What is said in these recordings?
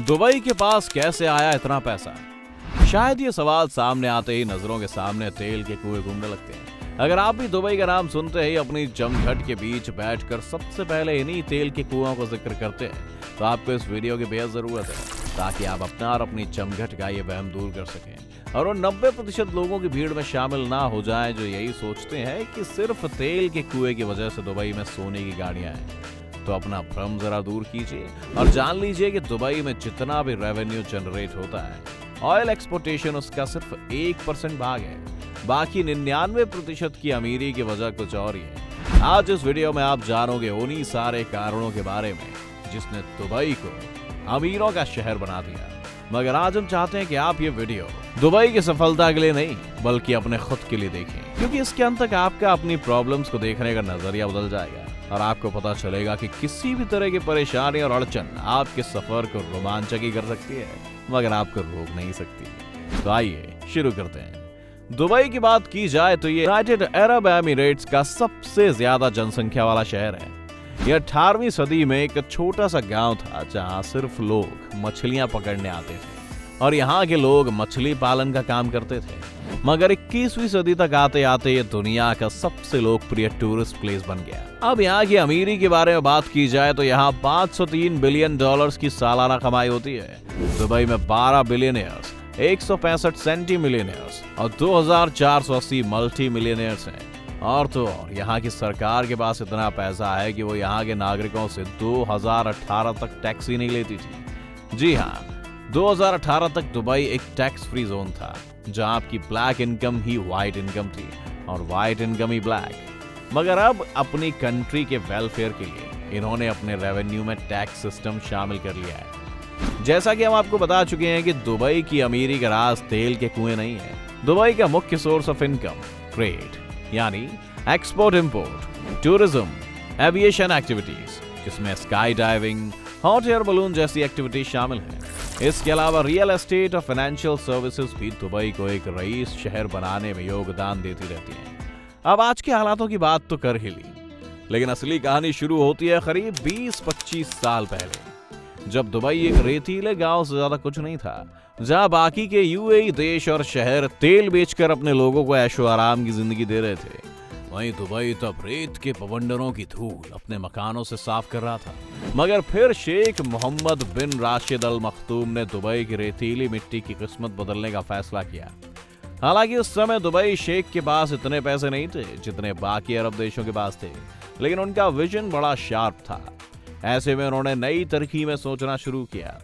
Dubai के पास कैसे आया इतना पैसा? शायद ये सवाल सामने आते ही नजरों के सामने तेल के कुएं घूमने लगते हैं। अगर आप भी दुबई का नाम सुनते ही अपनी जमघट के बीच बैठकर सबसे पहले इन्हीं तेल के कुओं को जिक्र करते हैं, तो आपको इस वीडियो की बेहद जरूरत है, ताकि आप अपना और अपनी जमघट का ये वहम दूर कर सकें और उन 90% लोगों की भीड़ में शामिल ना हो जाएं जो यही सोचते हैं कि सिर्फ तेल के कुएं की वजह से दुबई में सोने की गाड़ियां हैं। तो अपना भ्रम जरा दूर कीजिए और जान लीजिए कि दुबई में जितना भी रेवेन्यू जनरेट होता है, ऑयल एक्सपोर्टेशन उसका सिर्फ 1% भाग है। बाकी 99% की अमीरी की वजह कुछ और ही है। आज इस वीडियो में आप जानोगे उन्हीं सारे कारणों के बारे में जिसने दुबई को अमीरों का शहर बना दिया। मगर आज हम चाहते हैं कि आप ये वीडियो दुबई की सफलता के लिए नहीं, बल्कि अपने खुद के लिए देखें, क्योंकि इसके अंत तक आपका अपनी प्रॉब्लम्स को देखने का नजरिया बदल जाएगा और आपको पता चलेगा कि किसी भी तरह की परेशानी और अड़चन आपके सफर को रोमांचक ही कर सकती है, मगर आपको रोक नहीं सकती। तो आइए शुरू करते हैं। दुबई की बात की जाए तो ये यूनाइटेड अरब एमिरेट्स का सबसे ज्यादा जनसंख्या वाला शहर है। यह 18वीं सदी में एक छोटा सा गांव था जहां सिर्फ लोग मछलियां पकड़ने आते थे और यहाँ के लोग मछली पालन का काम करते थे। मगर 21वीं सदी तक आते आते ये दुनिया का सबसे लोकप्रिय टूरिस्ट प्लेस बन गया। अब यहाँ की अमीरी के बारे में बात की जाए तो यहाँ 503 बिलियन डॉलर्स की सालाना कमाई होती है। दुबई में 12 बिलियनियर्स, 165 सेंटी मिलियनियर्स और 2480 मल्टी मिलियनियर्स हैं। और तो और यहाँ की सरकार के पास इतना पैसा है कि वो यहाँ के नागरिकों से 2018 तक टैक्स ही नहीं लेती थी। जी हाँ, 2018 तक दुबई एक टैक्स फ्री जोन था, जहां आपकी ब्लैक इनकम ही व्हाइट इनकम थी और व्हाइट इनकम ही ब्लैक। मगर अब अपनी कंट्री के वेलफेयर के लिए इन्होंने अपने रेवेन्यू में टैक्स सिस्टम शामिल कर लिया है। जैसा कि हम आपको बता चुके हैं कि दुबई की अमीरी का राज तेल के कुएं नहीं है। दुबई का मुख्य सोर्स ऑफ इनकम ट्रेड यानी export import, tourism, aviation activities, जिसमें sky diving, hot air balloon जैसी एक्टिविटीज शामिल हैं। इसके अलावा रियल एस्टेट और फाइनेंशियल सर्विसेज भी दुबई को एक रईस शहर बनाने में योगदान देती रहती हैं। अब आज के हालातों की बात तो कर ही ली, लेकिन असली कहानी शुरू होती है करीब 20-25 साल पहले, जब दुबई एक रेतीले गांव से ज्यादा कुछ नहीं था, जहां बाकी के यूएई देश और शहर तेल बेचकर अपने लोगों को ऐशो आराम की जिंदगी दे रहे थे। वहीं दुबई तब रेत के बवंडरों की धूल अपने मकानों से साफ कर रहा था। मगर फिर शेख मोहम्मद बिन राशिद अल मखतूम ने दुबई की रेतीली मिट्टी की किस्मत बदलने का फैसला किया। हालांकि उस समय दुबई शेख के पास इतने पैसे नहीं थे जितने बाकी अरब देशों के पास थे, लेकिन उनका विजन बड़ा शार्प था। ऐसे में उन्होंने नई तरकीबें सोचना शुरू किया।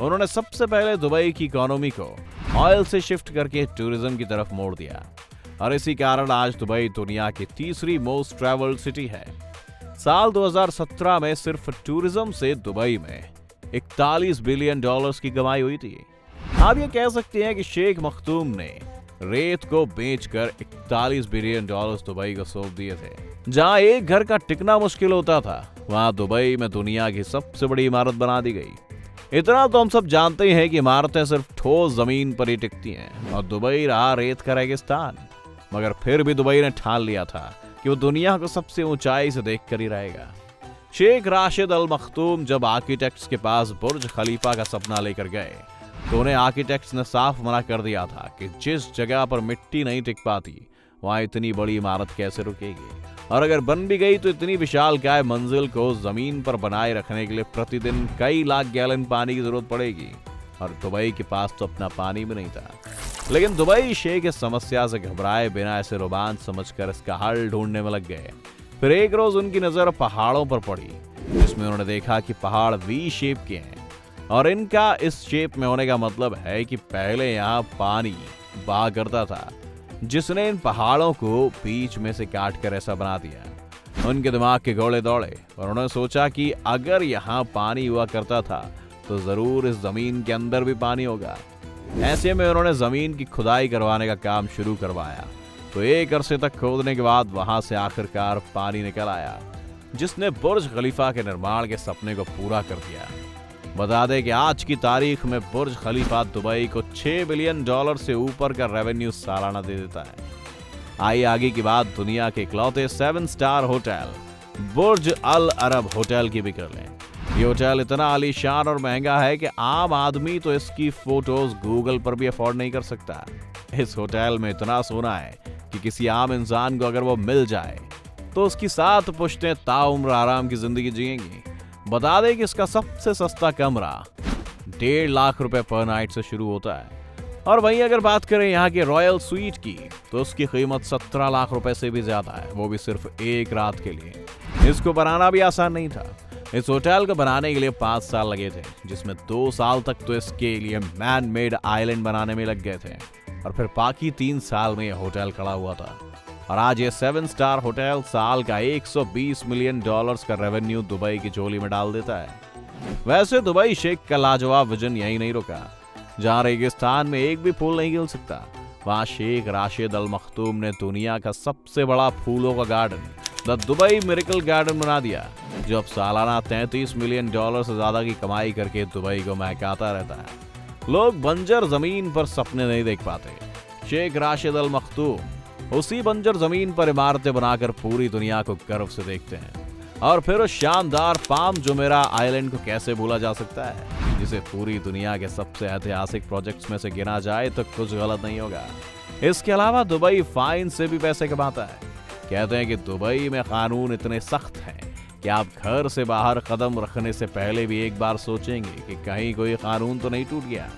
उन्होंने सबसे पहले दुबई की इकोनॉमी को ऑयल से शिफ्ट करके टूरिज्म की तरफ मोड़ दिया और इसी कारण आज दुबई दुनिया की तीसरी मोस्ट ट्रैवल्ड सिटी है। साल 2017 में सिर्फ टूरिज्म से दुबई में 41 बिलियन डॉलर्स की कमाई हुई थी। आप ये कह सकते हैं कि शेख मखतूम ने रेत को बेचकर 41 बिलियन डॉलर्स दुबई को सौंप दिए थे। जहां एक घर का टिकना मुश्किल होता था, वहां दुबई में दुनिया की सबसे बड़ी इमारत बना दी गई। इतना तो हम सब जानते हैं कि इमारतें सिर्फ ठोस जमीन पर ही टिकती हैं और दुबई रहा रेत का रेगिस्तान। मगर फिर भी दुबई ने ठान लिया था कि वो दुनिया को सबसे ऊंचाई से देखकर ही रहेगा। शेख राशिद अल मखतूम जब आर्किटेक्ट्स के पास बुर्ज खलीफा का सपना लेकर गए, तो उन्हें आर्किटेक्ट्स ने साफ मना कर दिया था कि जिस जगह पर मिट्टी नहीं टिक पाती, वहां इतनी बड़ी इमारत कैसे रुकेगी, और अगर बन भी गई तो इतनी विशालकाय मंजिल को जमीन पर बनाए रखने के लिए प्रतिदिन कई लाख गैलन पानी की जरूरत पड़ेगी, और दुबई के पास तो अपना पानी भी नहीं था। लेकिन दुबई शेख इस समस्या से घबराए बिना ऐसे रोमांच समझकर इसका हल ढूंढने में लग गए। फिर एक रोज उनकी नजर पहाड़ों पर पड़ी, जिसमें उन्होंने देखा कि पहाड़ वी शेप के हैं और इनका इस शेप में होने का मतलब है कि पहले यहाँ पानी बहा करता था, जिसने इन पहाड़ों को बीच में से काट कर ऐसा बना दिया। उनके दिमाग के घोड़े दौड़े और उन्होंने सोचा कि अगर यहाँ पानी हुआ करता था तो जरूर इस जमीन के अंदर भी पानी होगा। ऐसे में उन्होंने जमीन की खुदाई करवाने का काम शुरू करवाया। तो एक अरसे तक खोदने के बाद वहां से आखिरकार पानी निकल आया, जिसने बुर्ज खलीफा के निर्माण के सपने को पूरा कर दिया। बता दें कि आज की तारीख में बुर्ज खलीफा दुबई को 6 बिलियन डॉलर से ऊपर का रेवेन्यू सालाना दे देता है। आइए आगे की बात दुनिया के इकलौते 7 स्टार होटल बुर्ज अल अरब होटल की भी कर लें। ये होटल इतना आलीशान और महंगा है कि आम आदमी तो इसकी फोटोज गूगल पर भी अफोर्ड नहीं कर सकता। इस होटल में इतना सोना है कि किसी आम इंसान को अगर वो मिल जाए तो उसकी 7 पुश्तें ताउम्र आराम की जिंदगी जिएंगी। बता दें कि इसका सबसे सस्ता कमरा 1.5 लाख रुपए पर नाइट से शुरू होता है। और वहीं अगर बात करें यहाँ के रॉयल स्वीट की तो उसकी कीमत 17 लाख रुपए से भी ज्यादा है, वो भी सिर्फ एक रात के लिए। इसको बनाना भी आसान नहीं था। इस होटल को बनाने के लिए 5 साल लगे थे, जिसमें 2 साल तक तो इसके लिए मैन मेड आइलैंड बनाने में लग गए थे और फिर बाकी 3 साल में यह होटल खड़ा हुआ था। और आज ये 7 स्टार होटल साल का $120 मिलियन का रेवेन्यू दुबई की झोली में डाल देता है। वैसे दुबई शेख का लाजवाब विजन यही नहीं रुका। जहां रेगिस्तान में एक भी फूल नहीं खिल सकता, वहां शेख राशिद अल मखतूम ने दुनिया का सबसे बड़ा फूलों का garden the Dubai miracle garden बना दिया, जो अब सालाना $33 मिलियन से ज्यादा की कमाई करके दुबई को महकाता रहता है। लोग बंजर जमीन पर सपने नहीं देख पाते। शेख राशिद अल मखतूम उसी बंजर जमीन पर इमारतें बनाकर पूरी दुनिया को गर्व से देखते हैं। और फिर उस शानदार पाम जुमेरा आइलैंड को कैसे भूला जा सकता है, जिसे पूरी दुनिया के सबसे ऐतिहासिक प्रोजेक्ट्स में से गिना जाए तो कुछ गलत नहीं होगा। इसके अलावा दुबई फाइन से भी पैसे कमाता है। कहते हैं कि दुबई में कानून इतने सख्त हैं कि आप घर से बाहर कदम रखने से पहले भी एक बार सोचेंगे कि कहीं कोई कानून तो नहीं टूट गया।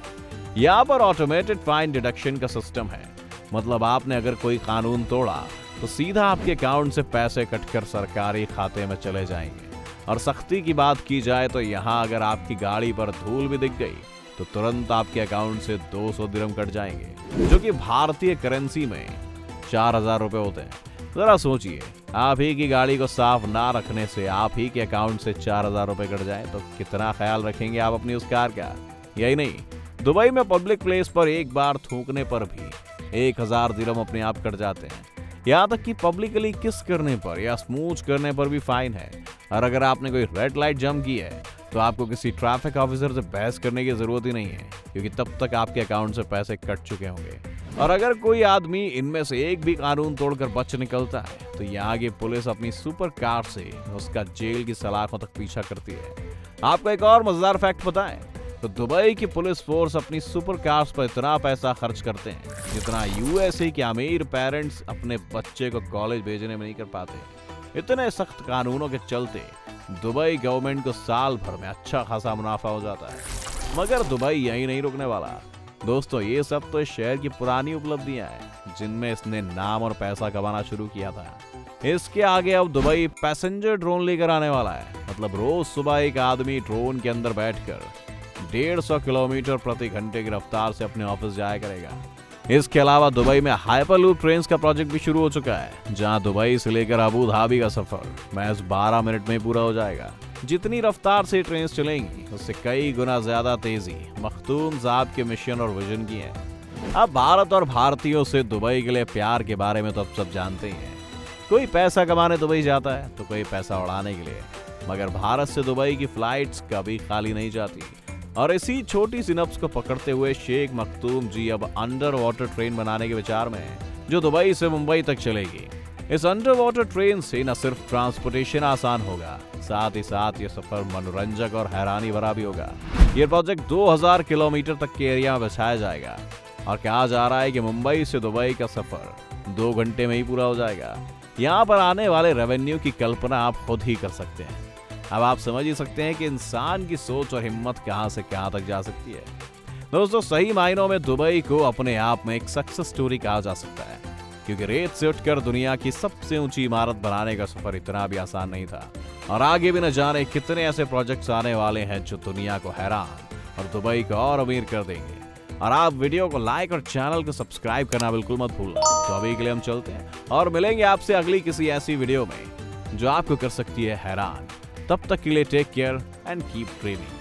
यहाँ पर ऑटोमेटेड फाइन डिडक्शन का सिस्टम है, मतलब आपने अगर कोई कानून तोड़ा तो सीधा आपके अकाउंट से पैसे कटकर सरकारी खाते में चले जाएंगे। और सख्ती की बात की जाए तो यहाँ अगर आपकी गाड़ी पर धूल भी दिख गई तो तुरंत आपके अकाउंट से 200 दिरहम कट जाएंगे, जो कि भारतीय करेंसी में 4000 रुपए होते हैं। जरा सोचिए, आप ही की गाड़ी को साफ ना रखने से आप ही के अकाउंट से 4000 रुपए कट जाए तो कितना ख्याल रखेंगे आप अपनी उस कार का। यही नहीं, दुबई में पब्लिक प्लेस पर एक बार थूकने पर भी 1000 दिरहम अपने आप कट जाते हैं। यहाँ तक कि पब्लिकली किस करने पर या स्मूच करने पर भी फाइन है। और अगर आपने कोई रेड लाइट जंप की है तो आपको किसी ट्रैफिक ऑफिसर से बहस करने की जरूरत ही नहीं है, क्योंकि तब तक आपके अकाउंट से पैसे कट चुके होंगे। और अगर कोई आदमी इनमें से एक भी कानून तोड़कर बच निकलता है तो यहाँ की पुलिस अपनी सुपर कार से उसका जेल की सलाखों तक पीछा करती है। आपको एक और मजेदार फैक्ट पता है, तो दुबई की पुलिस फोर्स अपनी सुपर कार्स पर इतना पैसा खर्च करते हैं जितना यूएसए के अमीर पेरेंट्स अपने बच्चे को कॉलेज भेजने में नहीं कर पाते। इतने सख्त कानूनों के चलते दुबई गवर्नमेंट को साल भर में अच्छा खासा मुनाफा हो जाता है। मगर दुबई यही नहीं रुकने वाला दोस्तों। ये सब तो इस शहर की पुरानी उपलब्धियां हैं जिनमें इसने नाम और पैसा कमाना शुरू किया था। इसके आगे अब दुबई पैसेंजर ड्रोन लेकर आने वाला है, मतलब रोज सुबह एक आदमी ड्रोन के अंदर बैठकर 150 किलोमीटर प्रति घंटे की रफ्तार से अपने ऑफिस जाया करेगा। इसके अलावा दुबई में हाइपरलूप ट्रेन्स का प्रोजेक्ट भी शुरू हो चुका है, जहां दुबई से लेकर अबू धाबी का सफर महज 12 मिनट में पूरा हो जाएगा। जितनी रफ्तार से ट्रेन्स चलेंगी उससे कई गुना ज्यादा तेजी मखतूम साहब के मिशन और विजन की है। अब भारत और भारतीयों से दुबई के लिए प्यार के बारे में तो अब सब जानते ही हैं। कोई पैसा कमाने दुबई जाता है तो कोई पैसा उड़ाने के लिए, मगर भारत से दुबई की फ्लाइट्स कभी खाली नहीं जाती। और इसी छोटी सी नब्ज को पकड़ते हुए शेख मखतूम जी अब अंडर वाटर ट्रेन बनाने के विचार में हैं, जो दुबई से मुंबई तक चलेगी। इस अंडर वाटर ट्रेन से न सिर्फ ट्रांसपोर्टेशन आसान होगा, साथ ही साथ ये सफर मनोरंजक और हैरानी भरा भी होगा। ये प्रोजेक्ट 2000 किलोमीटर तक के एरिया में बसाया जाएगा और कहा जा रहा है कि मुंबई से दुबई का सफर 2 घंटे में ही पूरा हो जाएगा। यहाँ पर आने वाले रेवेन्यू की कल्पना आप खुद ही कर सकते हैं। अब आप समझ ही सकते हैं कि इंसान की सोच और हिम्मत कहां से कहां तक जा सकती है। दोस्तों, सही मायनों में दुबई को अपने आप में एक सक्सेस स्टोरी कहा जा सकता है, क्योंकि रेत से उठकर दुनिया की सबसे ऊंची इमारत बनाने का सफर इतना भी आसान नहीं था। और आगे भी न जाने कितने ऐसे प्रोजेक्ट्स आने वाले हैं जो दुनिया को हैरान और दुबई को और अमीर कर देंगे। और आप वीडियो को लाइक और चैनल को सब्सक्राइब करना बिल्कुल मत भूलना। तो अभी के लिए हम चलते हैं और मिलेंगे आपसे अगली किसी ऐसी वीडियो में जो आपको कर सकती है हैरान। तब तक के लिए take care and keep dreaming.